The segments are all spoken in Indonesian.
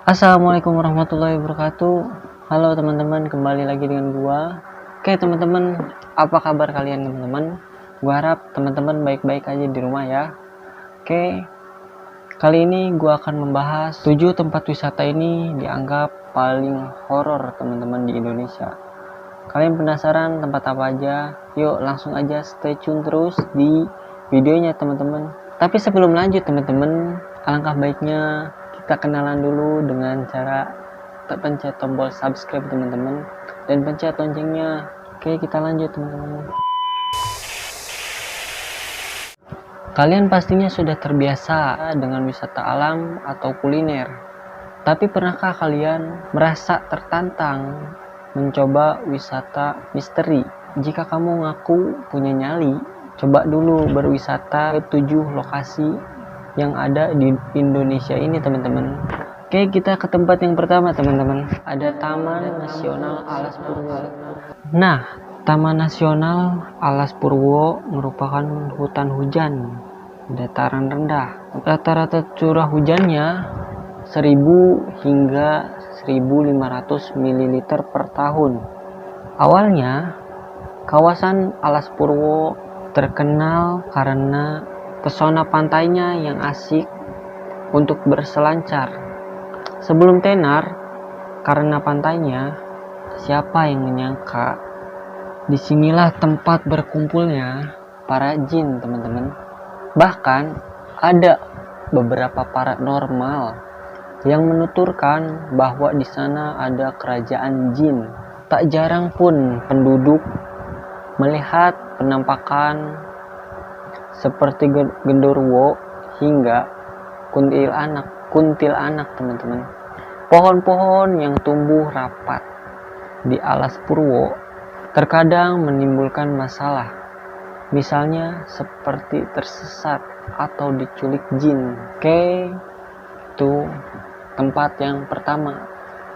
Assalamualaikum warahmatullahi wabarakatuh. Halo teman-teman, kembali lagi dengan gua. Oke teman-teman, apa kabar kalian teman-teman? Gua harap teman-teman baik-baik aja di rumah ya. Oke, kali ini gua akan membahas 7 tempat wisata ini dianggap paling horor teman-teman di Indonesia. Kalian penasaran tempat apa aja? Yuk langsung aja stay tune terus di videonya teman-teman. Tapi sebelum lanjut teman-teman, alangkah baiknya kita kenalan dulu dengan cara pencet tombol subscribe teman-teman dan pencet loncengnya. Oke, kita lanjut teman-teman. Kalian pastinya sudah terbiasa dengan wisata alam atau kuliner. Tapi pernahkah kalian merasa tertantang mencoba wisata misteri? Jika kamu ngaku punya nyali, coba dulu berwisata ke 7 lokasi yang ada di Indonesia ini teman-teman. Oke, kita ke tempat yang pertama teman-teman. Ada Taman Nasional Alas Purwo. Nah, Taman Nasional Alas Purwo merupakan hutan hujan dataran rendah. Rata-rata curah hujannya 1000 hingga 1500 ml per tahun. Awalnya, kawasan Alas Purwo terkenal karena pesona pantainya yang asik untuk berselancar. Sebelum tenar, karena pantainya, siapa yang menyangka disinilah tempat berkumpulnya para jin teman-teman. Bahkan ada beberapa paranormal yang menuturkan bahwa di sana ada kerajaan jin. Tak jarang pun penduduk melihat penampakan seperti genderuwo hingga kuntilanak teman-teman. Pohon-pohon yang tumbuh rapat di Alas Purwo terkadang menimbulkan masalah, misalnya seperti tersesat atau diculik jin. Oke, itu tempat yang pertama.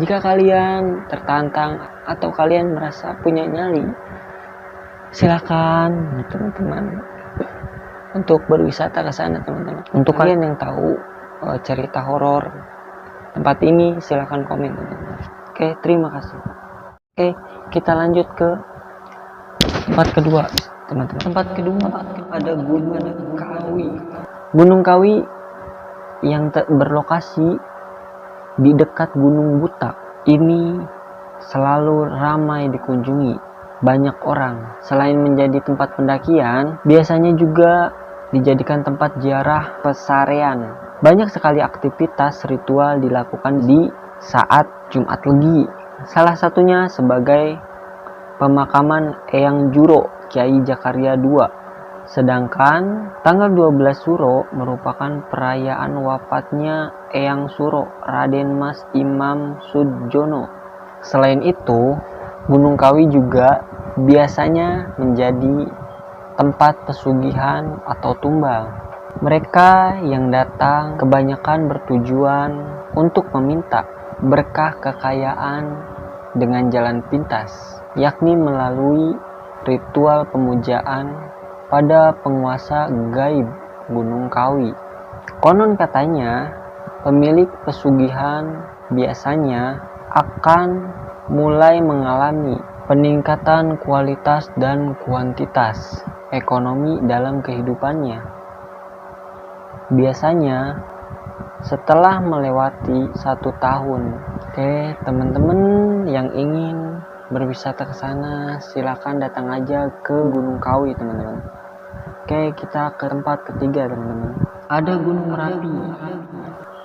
Jika kalian tertantang atau kalian merasa punya nyali, silakan teman-teman untuk berwisata ke sana teman-teman. Untuk kalian yang tahu cerita horor tempat ini, silakan komen teman-teman. Oke, terima kasih. Oke, kita lanjut ke tempat kedua teman-teman. Tempat kedua ada Gunung Kawi. Gunung Kawi yang berlokasi di dekat Gunung Butak ini selalu ramai dikunjungi banyak orang. Selain menjadi tempat pendakian, biasanya juga dijadikan tempat ziarah pesarean. Banyak sekali aktivitas ritual dilakukan di saat Jumat Legi. Salah satunya sebagai pemakaman Eyang Juro Kiai Jakarta II. Sedangkan tanggal 12 Suro merupakan perayaan wafatnya Eyang Suro Raden Mas Imam Sudjono. Selain itu, Gunung Kawi juga biasanya menjadi tempat pesugihan atau tumbal. Mereka yang datang kebanyakan bertujuan untuk meminta berkah kekayaan dengan jalan pintas, yakni melalui ritual pemujaan pada penguasa gaib Gunung Kawi. Konon katanya, pemilik pesugihan biasanya akan mulai mengalami peningkatan kualitas dan kuantitas ekonomi dalam kehidupannya. Biasanya setelah melewati 1 tahun. Oke, teman-teman yang ingin berwisata ke sana, silakan datang aja ke Gunung Kawi teman-teman. Oke, kita ke tempat ketiga teman-teman. Ada Gunung Merapi.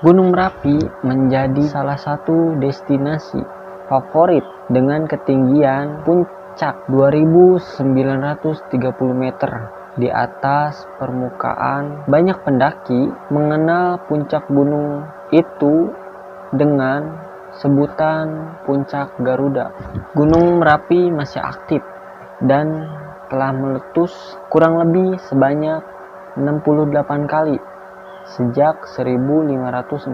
Gunung Merapi menjadi salah satu destinasi favorit dengan ketinggian puncak 2930 meter di atas permukaan. Banyak pendaki mengenal puncak gunung itu dengan sebutan Puncak Garuda. Gunung Merapi masih aktif dan telah meletus kurang lebih sebanyak 68 kali sejak 1548.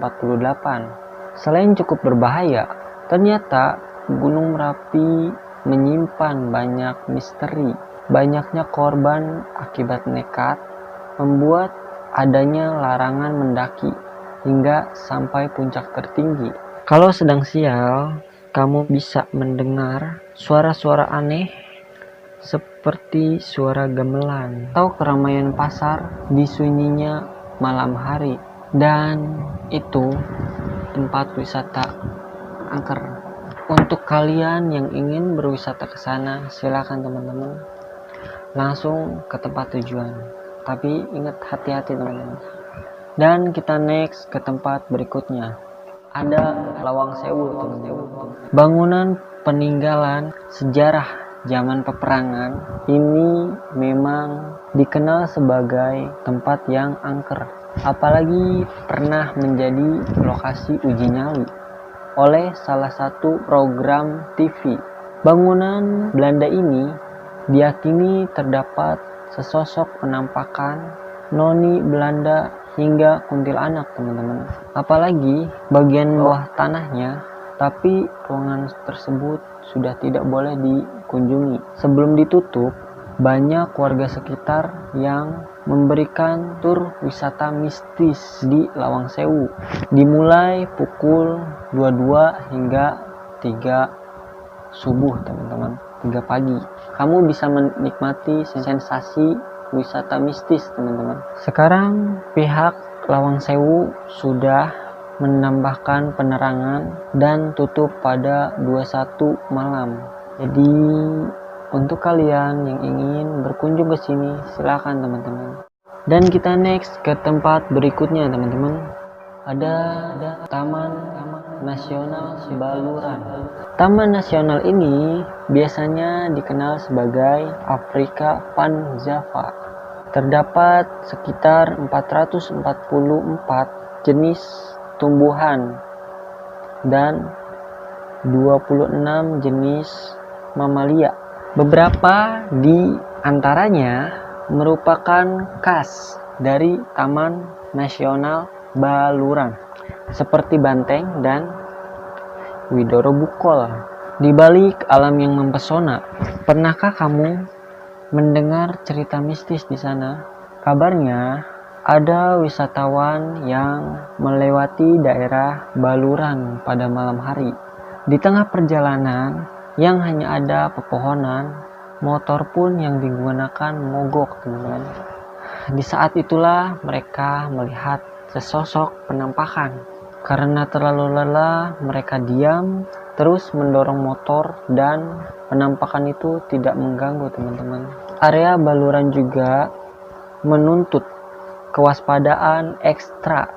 Selain cukup berbahaya, ternyata Gunung Merapi menyimpan banyak misteri. Banyaknya korban akibat nekat membuat adanya larangan mendaki hingga sampai puncak tertinggi. Kalau sedang sial, kamu bisa mendengar suara-suara aneh seperti suara gamelan atau keramaian pasar di sunyinya malam hari. Dan itu tempat wisata angker. Untuk kalian yang ingin berwisata ke sana, silakan teman-teman langsung ke tempat tujuan. Tapi ingat, hati-hati teman-teman. Dan kita next ke tempat berikutnya. Ada Lawang Sewu teman-teman. Bangunan peninggalan sejarah zaman peperangan ini memang dikenal sebagai tempat yang angker. Apalagi pernah menjadi lokasi uji nyali oleh salah satu program TV. Bangunan Belanda ini diyakini terdapat sesosok penampakan noni Belanda hingga kuntilanak teman-teman. Apalagi bagian bawah tanahnya, tapi ruangan tersebut sudah tidak boleh dikunjungi. Sebelum ditutup, banyak warga sekitar yang memberikan tur wisata mistis di Lawang Sewu, dimulai pukul 22 hingga 3 subuh teman-teman, 3 pagi. Kamu bisa menikmati sensasi wisata mistis teman-teman. Sekarang pihak Lawang Sewu sudah menambahkan penerangan dan tutup pada 21 malam. Jadi untuk kalian yang ingin berkunjung ke sini, silakan teman-teman. Dan kita next ke tempat berikutnya teman-teman. Ada Taman Nasional Baluran. Taman nasional ini biasanya dikenal sebagai Afrika Panjava. Terdapat sekitar 444 jenis tumbuhan dan 26 jenis mamalia. Beberapa di antaranya merupakan khas dari Taman Nasional Baluran, seperti banteng dan Widoro Bukol. Di balik alam yang mempesona, pernahkah kamu mendengar cerita mistis di sana? Kabarnya ada wisatawan yang melewati daerah Baluran pada malam hari. Di tengah perjalanan yang hanya ada pepohonan, motor pun yang digunakan mogok teman-teman. Di saat itulah mereka melihat sesosok penampakan. Karena terlalu lelah, mereka diam terus mendorong motor dan penampakan itu tidak mengganggu teman-teman. Area Baluran juga menuntut kewaspadaan ekstra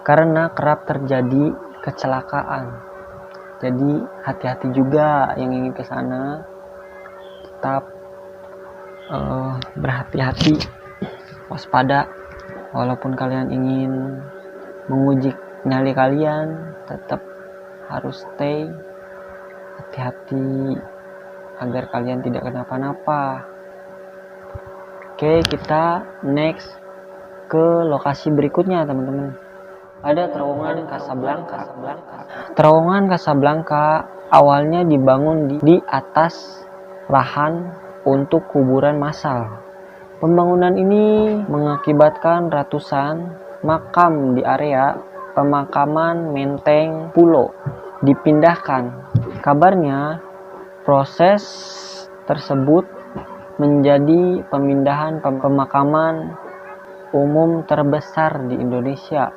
karena kerap terjadi kecelakaan. Jadi hati-hati juga yang ingin ke sana, tetap berhati-hati, waspada. Walaupun kalian ingin menguji nyali kalian, tetap harus stay hati-hati agar kalian tidak kenapa-napa. Oke, kita next ke lokasi berikutnya teman-teman. Ada Terowongan Casablanca. Terowongan Casablanca awalnya dibangun di atas lahan untuk kuburan massal. Pembangunan ini mengakibatkan ratusan makam di area pemakaman Menteng Pulo dipindahkan. Kabarnya proses tersebut menjadi pemindahan pemakaman umum terbesar di Indonesia.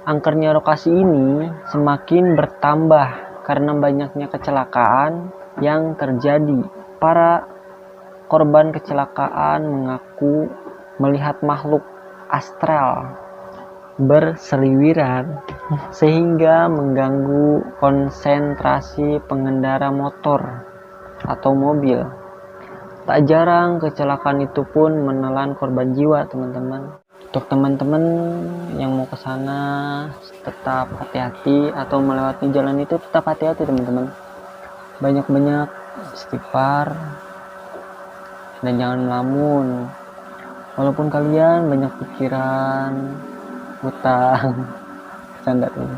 Angkernya lokasi ini semakin bertambah karena banyaknya kecelakaan yang terjadi. Para korban kecelakaan mengaku melihat makhluk astral berseliweran sehingga mengganggu konsentrasi pengendara motor atau mobil. Tak jarang kecelakaan itu pun menelan korban jiwa teman-teman. Untuk teman-teman yang mau ke sana, tetap hati-hati, atau melewati jalan itu tetap hati-hati teman-teman. Banyak-banyak istighfar dan jangan melamun. Walaupun kalian banyak pikiran, hutang, canda tuh.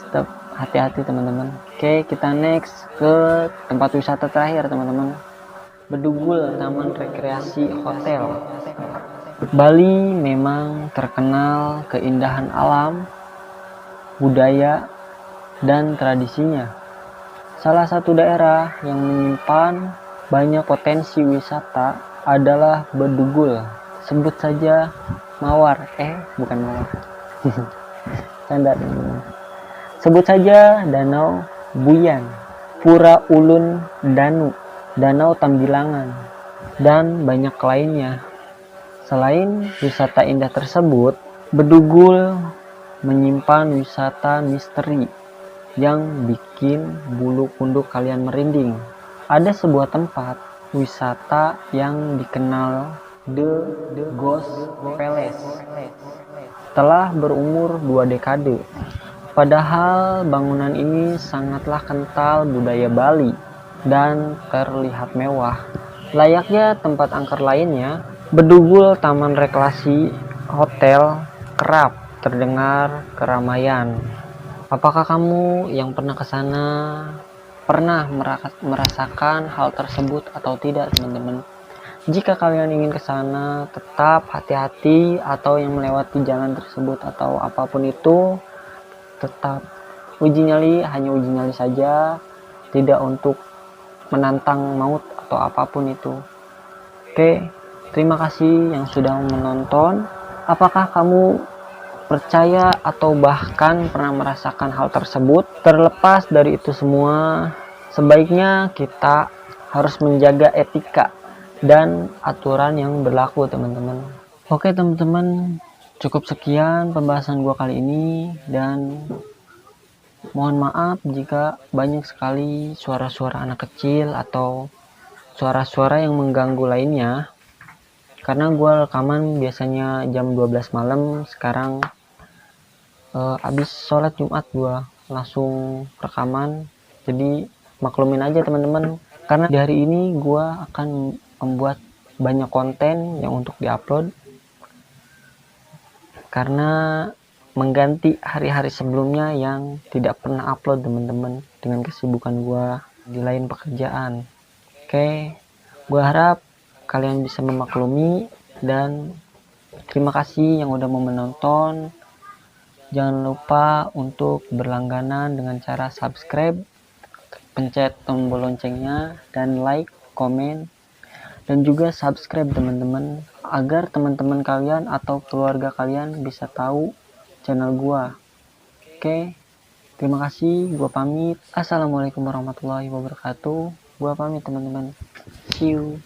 Tetap hati-hati teman-teman. Oke, kita next ke tempat wisata terakhir teman-teman. Bedugul Taman Rekreasi Hotel. Bali memang terkenal keindahan alam, budaya, dan tradisinya. Salah satu daerah yang menyimpan banyak potensi wisata adalah Bedugul. Sebut saja Mawar. Bukan Mawar. Canda. Sebut saja Danau Buyan, Pura Ulun Danu, Danau Tambilangan, dan banyak lainnya. Selain wisata indah tersebut, Bedugul menyimpan wisata misteri yang bikin bulu kuduk kalian merinding. Ada sebuah tempat wisata yang dikenal The Ghost Palace. Telah berumur 2 dekade. Padahal bangunan ini sangatlah kental budaya Bali dan terlihat mewah. Layaknya tempat angker lainnya, Bedugul Taman Rekreasi Hotel kerap terdengar keramaian. Apakah kamu yang pernah ke sana pernah merasakan hal tersebut atau tidak, teman-teman? Jika kalian ingin ke sana, tetap hati-hati, atau yang melewati jalan tersebut atau apapun itu, tetap uji nyali, hanya uji nyali saja, tidak untuk menantang maut atau apapun itu. Oke, terima kasih yang sudah menonton. Apakah kamu percaya atau bahkan pernah merasakan hal tersebut? Terlepas dari itu semua, sebaiknya kita harus menjaga etika dan aturan yang berlaku, teman-teman. Oke teman-teman, cukup sekian pembahasan gua kali ini, dan mohon maaf jika banyak sekali suara-suara anak kecil atau suara-suara yang mengganggu lainnya, karena gua rekaman biasanya jam 12 malam. Sekarang abis sholat Jumat gua langsung rekaman, jadi maklumin aja teman-teman, karena di hari ini gua akan membuat banyak konten yang untuk diupload, karena mengganti hari-hari sebelumnya yang tidak pernah upload, teman-teman, dengan kesibukan gua di lain pekerjaan. Oke, gua harap kalian bisa memaklumi, dan terima kasih yang udah mau menonton. Jangan lupa untuk berlangganan dengan cara subscribe, pencet tombol loncengnya, dan like, komen, dan juga subscribe, teman-teman, agar teman-teman kalian atau keluarga kalian bisa tahu channel gua. Oke, terima kasih, gua pamit. Assalamualaikum warahmatullahi wabarakatuh. Gua pamit, teman-teman. See you.